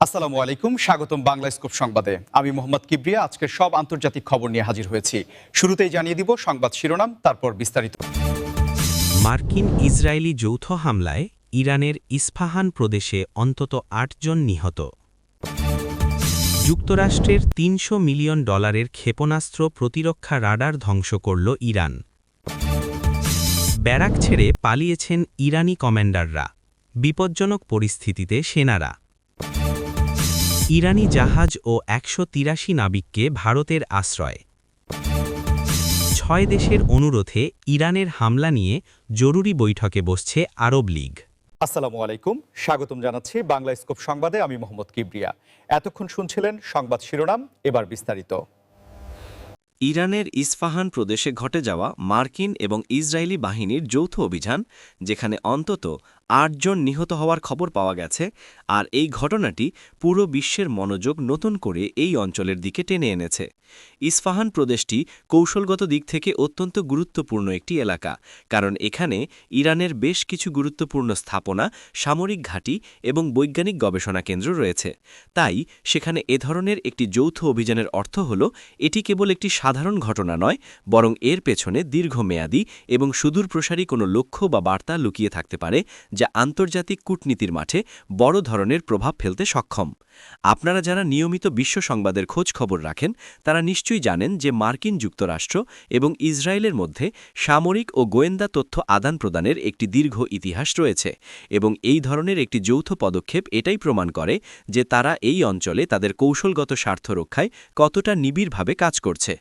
আসসালামু আলাইকুম, স্বাগতম বাংলা স্কুপ সংবাদে। আমি মোহাম্মদ কিবরিয়া আজকের সব আন্তর্জাতিক খবর নিয়ে হাজির হয়েছি। শুরুতেই জানিয়ে দিব সংবাদ শিরোনাম, তারপর বিস্তারিত। মার্কিন ইসরায়েলি যৌথ হামলায় ইরানের ইস্পাহান প্রদেশে অন্তত ৮ জন নিহত। যুক্তরাষ্ট্রের $৩০০ মিলিয়ন ক্ষেপণাস্ত্র প্রতিরক্ষা রাডার ধ্বংস করল ইরান। ব্যারাক ছেড়ে পালিয়েছেন ইরানি কমান্ডাররা, বিপজ্জনক পরিস্থিতিতে সেনারা। ইরানি জাহাজ ও ১৮৩ নাবিককে ভারতের আশ্রয়। ৬ দেশের অনুরোধে ইরানের হামলা নিয়ে জরুরি বৈঠকে বসছে আরব লীগ। আসসালামু আলাইকুম, স্বাগতম জানাচ্ছি বাংলা স্কুপ সংবাদে। আমি মোহাম্মদ কিবরিয়া। এতক্ষণ শুনছিলেন সংবাদ শিরোনাম, এবার বিস্তারিত। ইরানের ইস্পাহান প্রদেশে ঘটে যাওয়া মার্কিন এবং ইসরায়েলি বাহিনীর যৌথ অভিযান, যেখানে অন্তত ৮ জন নিহত হওয়ার খবর পাওয়া গেছে, আর এই ঘটনাটি পুরো বিশ্বের মনোযোগ নতুন করে এই অঞ্চলের দিকে টেনে এনেছে। ইস্পাহান প্রদেশটি কৌশলগত দিক থেকে অত্যন্ত গুরুত্বপূর্ণ একটি এলাকা, কারণ এখানে ইরানের বেশ কিছু গুরুত্বপূর্ণ স্থাপনা, সামরিক ঘাঁটি এবং বৈজ্ঞানিক গবেষণা কেন্দ্র রয়েছে। তাই সেখানে এ ধরনের একটি যৌথ অভিযানের অর্থ হল এটি কেবল একটি সাধারণ ঘটনা নয়, বরং এর পেছনে দীর্ঘমেয়াদী এবং সুদূরপ্রসারী কোনো লক্ষ্য বা বার্তা লুকিয়ে থাকতে পারে, যা আন্তর্জাতিক কূটনীতির মাঠে বড় ধরনের প্রভাব ফেলতে সক্ষম। আপনারা যারা নিয়মিত বিশ্ব সংবাদের খোঁজ খবর রাখেন, তারা নিশ্চয়ই জানেন যে মার্কিন যুক্তরাষ্ট্র এবং ইসরায়েলের মধ্যে সামরিক ও গোয়েন্দা তথ্য আদান প্রদানের একটি দীর্ঘ ইতিহাস রয়েছে, এবং এই ধরনের একটি যৌথ পদক্ষেপ এটাই প্রমাণ করে যে তারা এই অঞ্চলে তাদের কৌশলগত স্বার্থ রক্ষায় কতটা নিবিড়ভাবে কাজ করছে।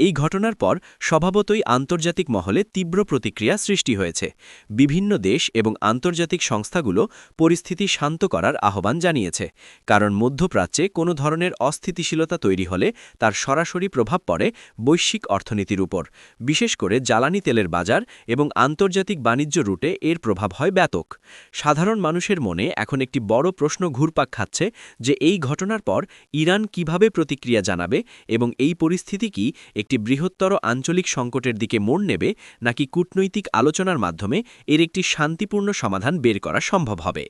এই ঘটনার পর স্বভাবতই আন্তর্জাতিক মহলে তীব্র প্রতিক্রিয়া সৃষ্টি হয়েছে। বিভিন্ন দেশ এবং আন্তর্জাতিক সংস্থাগুলো পরিস্থিতি শান্ত করার আহ্বান জানিয়েছে, কারণ মধ্যপ্রাচ্যে কোনো ধরনের অস্থিতিশীলতা তৈরি হলে তার সরাসরি প্রভাব পড়ে বৈশ্বিক অর্থনীতির উপর, বিশেষ করে জ্বালানি তেলের বাজার এবং আন্তর্জাতিক বাণিজ্য রুটে এর প্রভাব হয় ব্যাপক। সাধারণ মানুষের মনে এখন একটি বড় প্রশ্ন ঘুরপাক খাচ্ছে যে এই ঘটনার পর ইরান কিভাবে প্রতিক্রিয়া জানাবে, এবং এই পরিস্থিতি কি একটি বৃহত্তর আঞ্চলিক সংকটের দিকে মোড় নেবে, নাকি কূটনৈতিক আলোচনার মাধ্যমে এর একটি শান্তিপূর্ণ সমাধান বের করা সম্ভব হবে।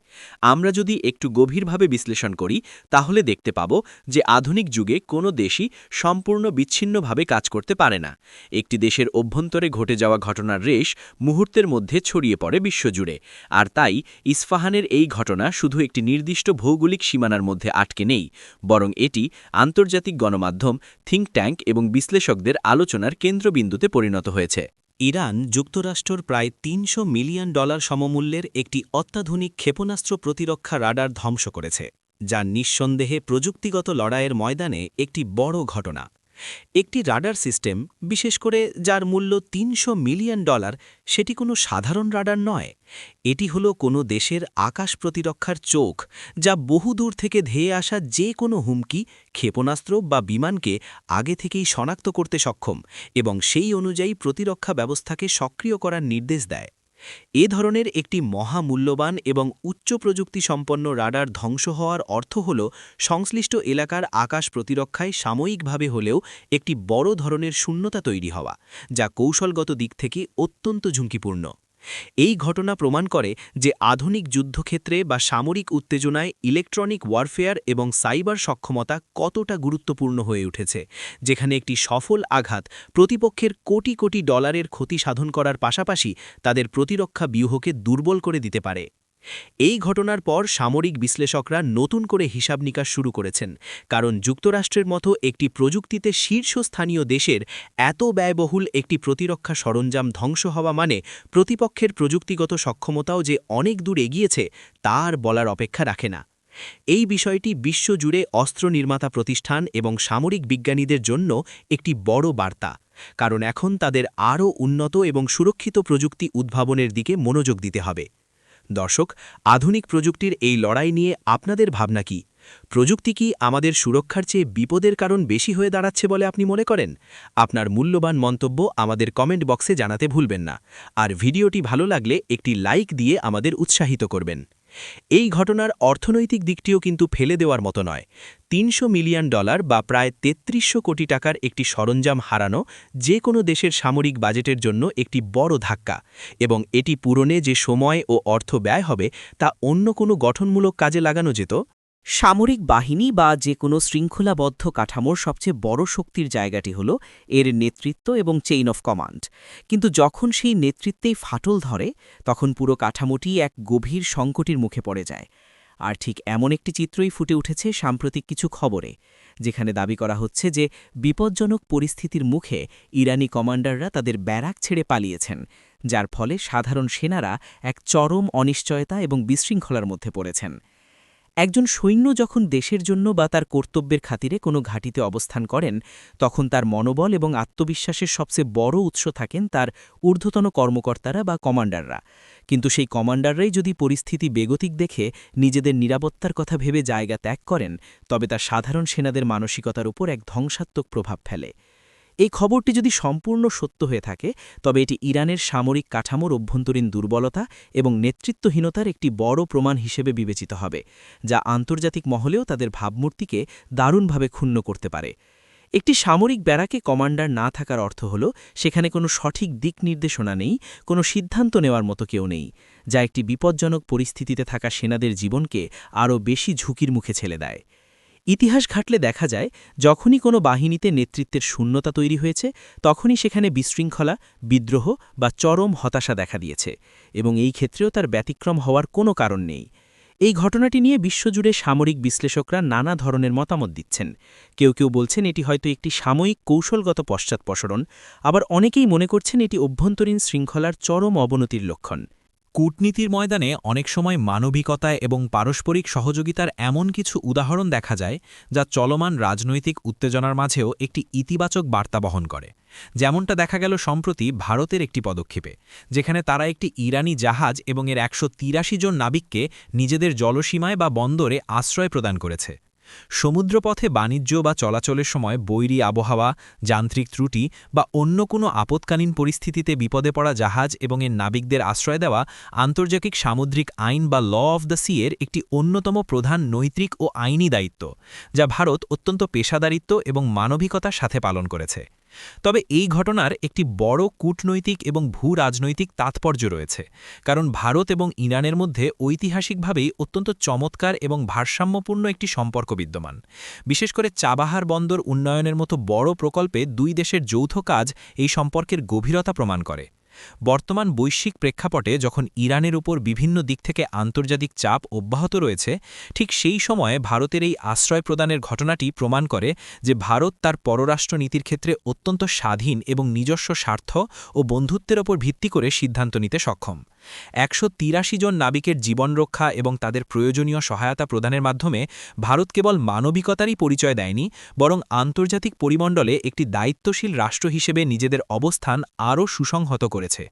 আমরা যদি একটু গভীরভাবে বিশ্লেষণ করি, তাহলে দেখতে পাব যে আধুনিক যুগে কোনো দেশই সম্পূর্ণ বিচ্ছিন্নভাবে কাজ করতে পারে না। একটি দেশের অভ্যন্তরে ঘটে যাওয়া ঘটনার রেশ মুহূর্তের মধ্যে ছড়িয়ে পড়ে বিশ্বজুড়ে, আর তাই ইস্পাহানের এই ঘটনা শুধু একটি নির্দিষ্ট ভৌগোলিক সীমানার মধ্যে আটকে নেই, বরং এটি আন্তর্জাতিক গণমাধ্যম, থিঙ্ক ট্যাঙ্ক এবং বিশ্লেষকদের আলোচনার কেন্দ্রবিন্দুতে পরিণত হয়েছে। ইরান যুক্তরাষ্ট্রের প্রায় $৩০০ মিলিয়ন সমমূল্যের একটি অত্যাধুনিক ক্ষেপণাস্ত্র প্রতিরক্ষা রাডার ধ্বংস করেছে, যা নিঃসন্দেহে প্রযুক্তিগত লড়াইয়ের ময়দানে একটি বড় ঘটনা। একটি রাডার সিস্টেম, বিশেষ করে যার মূল্য $৩০০ মিলিয়ন, সেটি কোনো সাধারণ রাডার নয়। এটি হলো কোনো দেশের আকাশ প্রতিরক্ষার চোখ, যা বহুদূর থেকে ধেয়ে আসা যে কোনো হুমকি, ক্ষেপণাস্ত্র বা বিমানকে আগে থেকেই শনাক্ত করতে সক্ষম এবং সেই অনুযায়ী প্রতিরক্ষা ব্যবস্থাকে সক্রিয় করার নির্দেশ দেয়। এ ধরনের একটি মহামূল্যবান এবং উচ্চ প্রযুক্তি সম্পন্ন রাডার ধ্বংস হওয়ার অর্থ হল সংশ্লিষ্ট এলাকার আকাশ প্রতিরক্ষায় সাময়িকভাবে হলেও একটি বড় ধরনের শূন্যতা তৈরি হওয়া, যা কৌশলগত দিক থেকে অত্যন্ত ঝুঁকিপূর্ণ। এই ঘটনা প্রমাণ করে যে আধুনিক যুদ্ধক্ষেত্রে বা সামরিক উত্তেজনায় ইলেকট্রনিক ওয়ারফেয়ার এবং সাইবার সক্ষমতা কতটা গুরুত্বপূর্ণ হয়ে উঠেছে, যেখানে একটি সফল আঘাত প্রতিপক্ষের কোটি কোটি ডলারের ক্ষতি সাধন করার পাশাপাশি তাদের প্রতিরক্ষা ব্যূহকে দুর্বল করে দিতে পারে। এই ঘটনার পর সামরিক বিশ্লেষকরা নতুন করে হিসাব নিকাশ শুরু করেছেন, কারণ যুক্তরাষ্ট্রের মতো একটি প্রযুক্তিতে শীর্ষস্থানীয় দেশের এত ব্যয়বহুল একটি প্রতিরক্ষা সরঞ্জাম ধ্বংস হওয়া মানে প্রতিপক্ষের প্রযুক্তিগত সক্ষমতাও যে অনেক দূর এগিয়েছে তার বলার অপেক্ষা রাখে না। এই বিষয়টি বিশ্বজুড়ে অস্ত্র নির্মাতা প্রতিষ্ঠান এবং সামরিক বিজ্ঞানীদের জন্য একটি বড় বার্তা, কারণ এখন তাদের আরও উন্নত এবং সুরক্ষিত প্রযুক্তি উদ্ভাবনের দিকে মনোযোগ দিতে হবে। দর্শক, আধুনিক প্রযুক্তির এই লড়াই নিয়ে আপনাদের ভাবনা কি? প্রযুক্তি কি আমাদের সুরক্ষার চেয়ে বিপদের কারণ বেশি হয়ে দাঁড়াচ্ছে বলে আপনি মনে করেন? আপনার মূল্যবান মন্তব্য আমাদের কমেন্ট বক্সে জানাতে ভুলবেন না, আর ভিডিওটি ভালো লাগলে একটি লাইক দিয়ে আমাদের উৎসাহিত করবেন। এই ঘটনার অর্থনৈতিক দিকটিও কিন্তু ফেলে দেওয়ার মতো নয়। $৩০০ মিলিয়ন বা প্রায় ৩৩০০ কোটি টাকার একটি সরঞ্জাম হারানো যে কোনো দেশের সামরিক বাজেটের জন্য একটি বড় ধাক্কা, এবং এটি পূরণে যে সময় ও অর্থ ব্যয় হবে তা অন্য কোনো গঠনমূলক কাজে লাগানো যেত। সামরিক বাহিনী বা যে কোনো শৃঙ্খলাবদ্ধ কাঠামোর সবচেয়ে বড় শক্তির জায়গাটি হল এর নেতৃত্ব এবং চেইন অফ কমান্ড। কিন্তু যখন সেই নেতৃত্বেই ফাটল ধরে তখন পুরো কাঠামোটি এক গভীর সংকটের মুখে পড়ে যায়। আর ঠিক এমন একটি চিত্রই ফুটে উঠেছে সাম্প্রতিক কিছু খবরে, যেখানে দাবি করা হচ্ছে যে বিপজ্জনক পরিস্থিতির মুখে ইরানি কমান্ডাররা তাদের ব্যারাক ছেড়ে পালিয়েছেন, যার ফলে সাধারণ সেনারা এক চরম অনিশ্চয়তা এবং বিশৃঙ্খলার মধ্যে পড়েছেন। একজন সৈন্য যখন দেশের জন্য বা তার কর্তব্যের খাতিরে কোনো ঘাঁটিতে অবস্থান করেন, তখন তার মনোবল এবং আত্মবিশ্বাসের সবচেয়ে বড় উৎস থাকেন তার ঊর্ধ্বতন কর্মকর্তারা বা কমান্ডাররা। কিন্তু সেই কমান্ডাররাই যদি পরিস্থিতি বেগতিক দেখে নিজেদের নিরাপত্তার কথা ভেবে জায়গা ত্যাগ করেন, তবে তা সাধারণ সেনাদের মানসিকতার উপর এক ধ্বংসাত্মক প্রভাব ফেলে। এই খবরটি যদি সম্পূর্ণ সত্য হয়ে থাকে, তবে এটি ইরানের সামরিক কাঠামোর অভ্যন্তরীণ দুর্বলতা এবং নেতৃত্বহীনতার একটি বড় প্রমাণ হিসেবে বিবেচিত হবে, যা আন্তর্জাতিক মহলেও তাদের ভাবমূর্তিকে দারুণভাবে ক্ষুণ্ণ করতে পারে। একটি সামরিক ব্যারাকে কমান্ডার না থাকার অর্থ হল সেখানে কোনো সঠিক দিক নির্দেশনা নেই, কোনো সিদ্ধান্ত নেওয়ার মতো কেউ নেই, যা একটি বিপজ্জনক পরিস্থিতিতে থাকা সেনাদের জীবনকে আরও বেশি ঝুঁকির মুখে ঠেলে দেয়। ইতিহাস ঘাটলে দেখা যায়, যখনই কোনো বাহিনীতে নেতৃত্বের শূন্যতা তৈরি হয়েছে, তখনই সেখানে বিশৃঙ্খলা, বিদ্রোহ বা চরম হতাশা দেখা দিয়েছে, এবং এই ক্ষেত্রেও তার ব্যতিক্রম হওয়ার কোনো কারণ নেই। এই ঘটনাটি নিয়ে বিশ্বজুড়ে সামরিক বিশ্লেষকরা নানা ধরনের মতামত দিচ্ছেন। কেউ কেউ বলছেন এটি হয়তো একটি সাময়িক কৌশলগত পশ্চাৎপসরণ, আবার অনেকেই মনে করছেন এটি অভ্যন্তরীণ শৃঙ্খলার চরম অবনতির লক্ষণ। কূটনীতির ময়দানে অনেক সময় মানবিকতা এবং পারস্পরিক সহযোগিতার এমন কিছু উদাহরণ দেখা যায় যা চলমান রাজনৈতিক উত্তেজনার মাঝেও একটি ইতিবাচক বার্তা বহন করে। যেমনটা দেখা গেল সম্প্রতি ভারতের একটি পদক্ষেপে, যেখানে তারা একটি ইরানি জাহাজ এবং এর ১৮৩ জন নাবিককে নিজেদের জলসীমায় বা বন্দরে আশ্রয় প্রদান করেছে। সমুদ্রপথে বাণিজ্য বা চলাচলের সময় বৈরী আবহাওয়া, যান্ত্রিক ত্রুটি বা অন্য কোনো আপৎকালীন পরিস্থিতিতে বিপদে পড়া জাহাজ এবং এর নাবিকদের আশ্রয় দেওয়া আন্তর্জাতিক সামুদ্রিক আইন বা ল অফ দ্য সি এর একটি অন্যতম প্রধান নৈতিক ও আইনি দায়িত্ব, যা ভারত অত্যন্ত পেশাদারিত্ব এবং মানবিকতার সাথে পালন করেছে। তবে এই ঘটনার একটি বড় কূটনৈতিক এবং ভূ-রাজনৈতিক তাৎপর্য রয়েছে, কারণ ভারত এবং ইরানের মধ্যে ঐতিহাসিকভাবেই অত্যন্ত চমৎকার এবং ভারসাম্যপূর্ণ একটি সম্পর্ক বিদ্যমান। বিশেষ করে চাবাহার বন্দর উন্নয়নের মতো বড় প্রকল্পে দুই দেশের যৌথ কাজ এই সম্পর্কের গভীরতা প্রমাণ করে। বর্তমান বৈশ্বিক প্রেক্ষাপটে যখন ইরানের উপর বিভিন্ন দিক থেকে আন্তর্জাতিক চাপ অব্যাহত রয়েছে, ঠিক সেই সময়ে ভারতের এই আশ্রয় প্রদানের ঘটনাটি প্রমাণ করে যে ভারত তার পররাষ্ট্রনীতির ক্ষেত্রে অত্যন্ত স্বাধীন এবং নিজস্ব স্বার্থ ও বন্ধুত্বের ওপর ভিত্তি করে সিদ্ধান্ত নিতে সক্ষম। ১৮৩ জন নাবিকের জীবন রক্ষা এবং তাদের প্রয়োজনীয় সহায়তা প্রদানের মাধ্যমে ভারত কেবল মানবিকতারই পরিচয় দেয়নি, বরং আন্তর্জাতিক পরিমণ্ডলে একটি দায়িত্বশীল রাষ্ট্র হিসেবে নিজেদের অবস্থান আরও সুসংহত করেছে।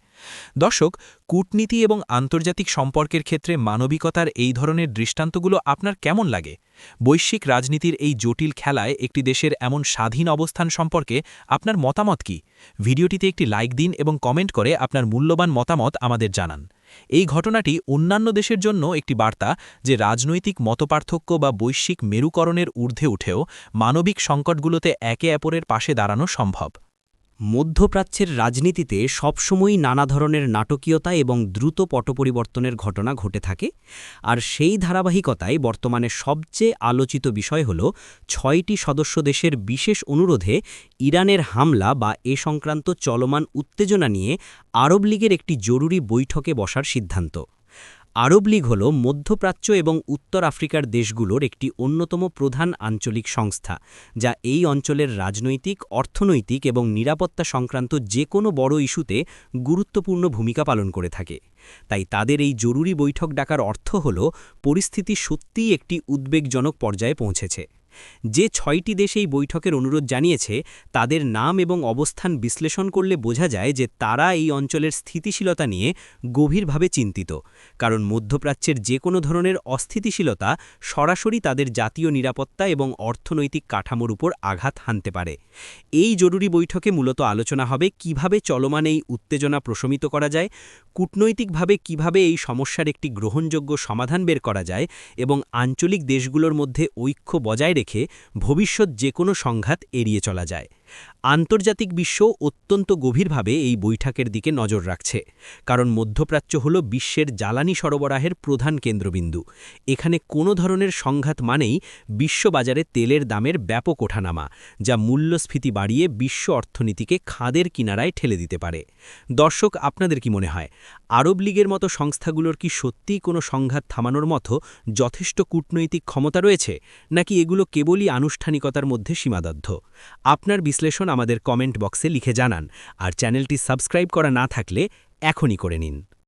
দর্শক, কূটনীতি এবং আন্তর্জাতিক সম্পর্কের ক্ষেত্রে মানবিকতার এই ধরনের দৃষ্টান্তগুলো আপনার কেমন লাগে? বৈশ্বিক রাজনীতির এই জটিল খেলায় একটি দেশের এমন স্বাধীন অবস্থান সম্পর্কে আপনার মতামত কি? ভিডিওটিতে একটি লাইক দিন এবং কমেন্ট করে আপনার মূল্যবান মতামত আমাদের জানান। এই ঘটনাটি অন্যান্য দেশের জন্য একটি বার্তা যে রাজনৈতিক মতপার্থক্য বা বৈশ্বিক মেরুকরণের ঊর্ধ্বে উঠেও মানবিক সংকটগুলোতে একে অপরের পাশে দাঁড়ানো সম্ভব। মধ্যপ্রাচ্যের রাজনীতিতে সবসময়ই নানা ধরনের নাটকীয়তা এবং দ্রুত পটপরিবর্তনের ঘটনা ঘটে থাকে, আর সেই ধারাবাহিকতায় বর্তমানে সবচেয়ে আলোচিত বিষয় হল ৬টি সদস্য দেশের বিশেষ অনুরোধে ইরানের হামলা বা এ সংক্রান্ত চলমান উত্তেজনা নিয়ে আরব লীগের একটি জরুরি বৈঠকে বসার সিদ্ধান্ত। আরব লীগ হল মধ্যপ্রাচ্য এবং উত্তর আফ্রিকার দেশগুলোর একটি অন্যতম প্রধান আঞ্চলিক সংস্থা, যা এই অঞ্চলের রাজনৈতিক, অর্থনৈতিক এবং নিরাপত্তা সংক্রান্ত যে কোনো বড় ইস্যুতে গুরুত্বপূর্ণ ভূমিকা পালন করে থাকে। তাই তাদের এই জরুরি বৈঠক ডাকার অর্থ হল পরিস্থিতি সত্যিই একটি উদ্বেগজনক পর্যায়ে পৌঁছেছে। যে ৬টি দেশ এই বৈঠকের অনুরোধ জানিয়েছে, তাদের নাম এবং অবস্থান বিশ্লেষণ করলে বোঝা যায় যে তারা এই অঞ্চলের স্থিতিশীলতা নিয়ে গভীরভাবে চিন্তিত, কারণ মধ্যপ্রাচ্যের যে কোনো ধরনের অস্থিতিশীলতা সরাসরি তাদের জাতীয় নিরাপত্তা এবং অর্থনৈতিক কাঠামোর উপর আঘাত হানতে পারে। এই জরুরি বৈঠকে মূলত আলোচনা হবে কিভাবে চলমান এই উত্তেজনা প্রশমিত করা যায়, কূটনৈতিকভাবে কিভাবে এই সমস্যার একটি গ্রহণযোগ্য সমাধান বের করা যায় এবং আঞ্চলিক দেশগুলোর মধ্যে ঐক্য বজায় রেখে ভবিষ্যৎ যে কোনো সংঘাত এড়িয়ে চলা যায়। আন্তর্জাতিক বিশ্ব অত্যন্ত গভীরভাবে এই বৈঠকের দিকে নজর রাখছে, কারণ মধ্যপ্রাচ্য হল বিশ্বের জ্বালানি সরবরাহের প্রধান কেন্দ্রবিন্দু। এখানে কোনো ধরনের সংঘাত মানেই বিশ্ববাজারে তেলের দামের ব্যাপক ওঠানামা, যা মূল্যস্ফীতি বাড়িয়ে বিশ্ব অর্থনীতিকে খাদের কিনারায় ঠেলে দিতে পারে। দর্শক, আপনাদের কি মনে হয়, আরব লীগের মতো সংস্থাগুলোর কি সত্যিই কোনো সংঘাত থামানোর মতো যথেষ্ট কূটনৈতিক ক্ষমতা রয়েছে, নাকি এগুলো কেবলই আনুষ্ঠানিকতার মধ্যে সীমাবদ্ধ? আপনার বিশ্লেষণ আমাদের কমেন্ট বক্সে লিখে জানান, আর চ্যানেলটি সাবস্ক্রাইব করা না থাকলে এখনই করে নিন।